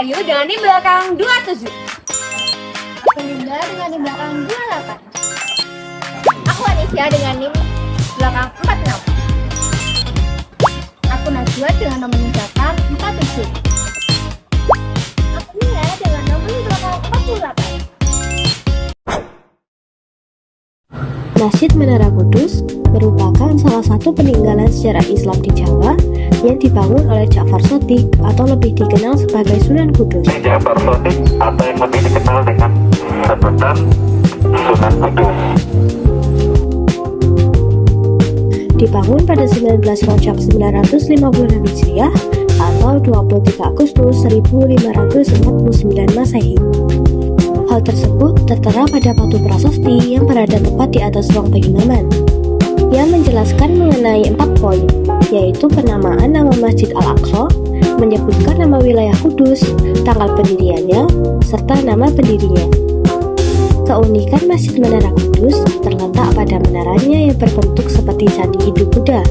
Ayu dengan di belakang 27. Aku Linda dengan di belakang 28. Aku Anisya dengan NIM belakang 46. Aku Najwa dengan nomor di belakang 47. Aku Mia dengan nomor di belakang 48. Masjid Menara Kudus merupakan salah satu peninggalan sejarah Islam di Jawa yang dibangun oleh Ja'far Shadiq atau lebih dikenal sebagai Sunan Kudus. Ja'far Shadiq atau yang lebih dikenal dengan sebutan Sunan Kudus. Dibangun pada 19 Rajab 956 Hijriah atau 23 Agustus 1549 Masehi. Hal tersebut tertera pada batu prasasti yang berada tepat di atas ruang pengimaman, yang menjelaskan mengenai 4 poin, yaitu penamaan nama Masjid Al-Aqsa, menyebutkan nama wilayah Kudus, tanggal pendiriannya, serta nama pendirinya. Keunikan Masjid Menara Kudus terletak pada menaranya yang berbentuk seperti candi Hindu Buddha.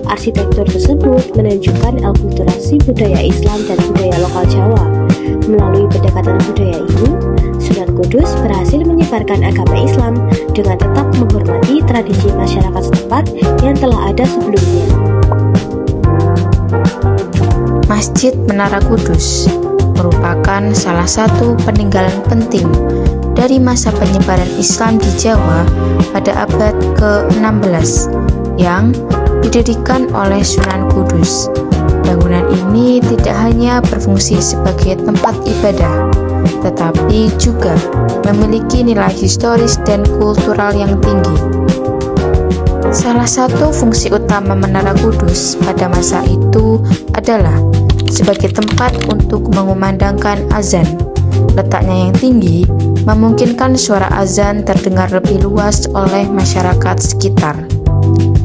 Arsitektur tersebut menunjukkan akulturasi budaya Islam dan budaya lokal Jawa. Melalui pendekatan budaya ini, Sunan Kudus berhasil menyebarkan agama Islam dengan tetap menghormati tradisi masyarakat setempat yang telah ada sebelumnya. Masjid Menara Kudus merupakan salah satu peninggalan penting dari masa penyebaran Islam di Jawa pada abad ke-16 yang didirikan oleh Sunan Kudus. Bangunan ini tidak hanya berfungsi sebagai tempat ibadah, tetapi juga memiliki nilai historis dan kultural yang tinggi. Salah satu fungsi utama Menara Kudus pada masa itu adalah sebagai tempat untuk mengumandangkan azan. Letaknya yang tinggi memungkinkan suara azan terdengar lebih luas oleh masyarakat sekitar.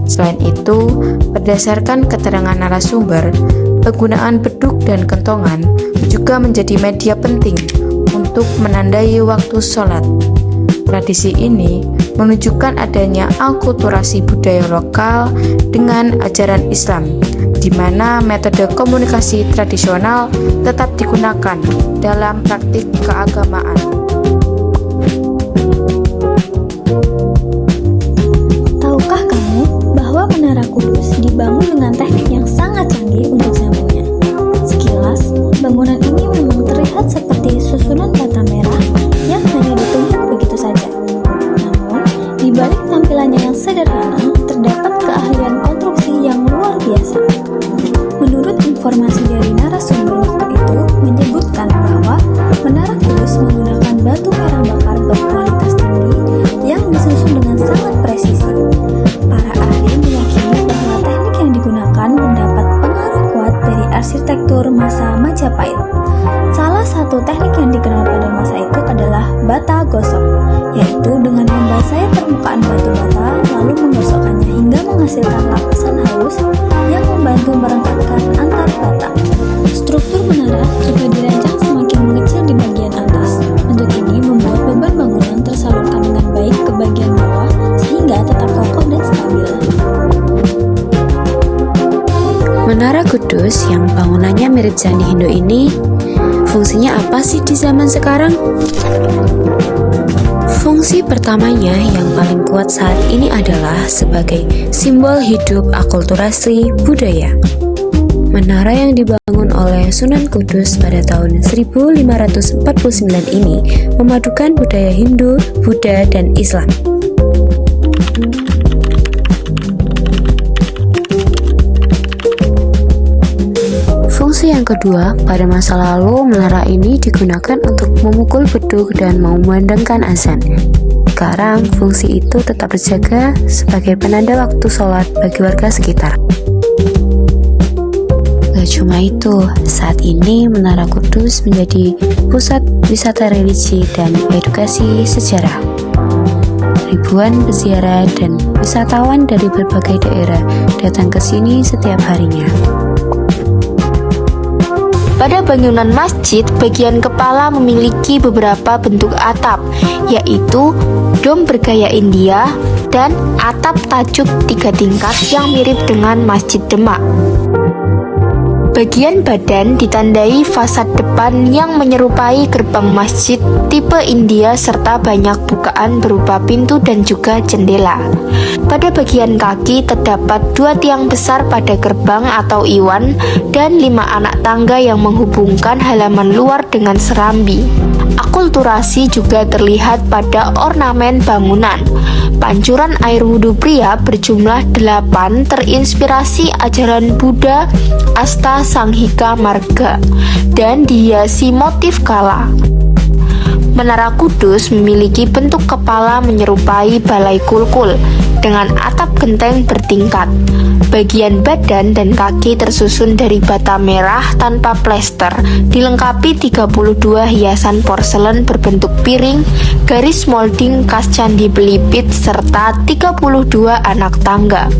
Selain itu, berdasarkan keterangan narasumber, penggunaan beduk dan kentongan juga menjadi media penting untuk menandai waktu sholat. Tradisi ini menunjukkan adanya akulturasi budaya lokal dengan ajaran Islam, di mana metode komunikasi tradisional tetap digunakan dalam praktik keagamaan. Tahukah kamu bahwa Menara Kudus dibangun dengan teknik yang sangat canggih untuk zamannya? Sekilas, bangunan ini memang terlihat seperti susunan bata merah yang hanya ditumpuk begitu saja. Namun, di balik tampilannya yang sederhana, terdapat keahlian konstruksi yang luar biasa. Menurut informasi dari narasumber waktu itu menyebutkan bahwa Menara Kudus menggunakan batu merah bakar berkualitas tinggi yang disusun dengan sangat presisi. Para ahli meyakini bahwa teknik yang digunakan mendapat pengaruh kuat dari arsitektur masa Majapahit. Salah satu teknik yang dikenal pada masa itu adalah bata gosok, yaitu dengan membasahi permukaan batu bata lalu menggosokkannya hingga menghasilkan lapisan halus yang membantu merengkatkan antar bata. Struktur menara juga dirancang semakin mengecil di bagian atas. Untuk ini membuat beban bangunan tersalurkan dengan baik ke bagian bawah sehingga tetap kokoh dan stabil. Menara Kudus yang bangunannya mirip candi Hindu ini, fungsinya apa sih di zaman sekarang? Fungsi pertamanya yang paling kuat saat ini adalah sebagai simbol hidup akulturasi budaya. Menara yang dibangun oleh Sunan Kudus pada tahun 1549 ini memadukan budaya Hindu, Buddha, dan Islam. Fungsi yang kedua, pada masa lalu menara ini digunakan untuk memukul beduk dan memandangkan azan. Sekarang fungsi itu tetap terjaga sebagai penanda waktu sholat bagi warga sekitar. Gak cuma itu, saat ini Menara Kudus menjadi pusat wisata religi dan edukasi sejarah. Ribuan peziarah dan wisatawan dari berbagai daerah datang ke sini setiap harinya. Pada bangunan masjid, bagian kepala memiliki beberapa bentuk atap, yaitu dom bergaya India dan atap tajuk 3 tingkat yang mirip dengan Masjid Demak. Bagian badan ditandai fasad depan yang menyerupai gerbang masjid tipe India serta banyak bukaan berupa pintu dan juga jendela. Pada bagian kaki terdapat 2 tiang besar pada gerbang atau iwan dan 5 anak tangga yang menghubungkan halaman luar dengan serambi. Akulturasi juga terlihat pada ornamen bangunan. Pancuran air wudhu pria berjumlah 8 terinspirasi ajaran Buddha Asta Sanghika Marga dan dihiasi motif kala. Menara Kudus memiliki bentuk kepala menyerupai balai kulkul dengan atap genteng bertingkat. Bagian badan dan kaki tersusun dari bata merah tanpa plester, dilengkapi 32 hiasan porselen berbentuk piring, garis molding khas Candi Belipit, serta 32 anak tangga.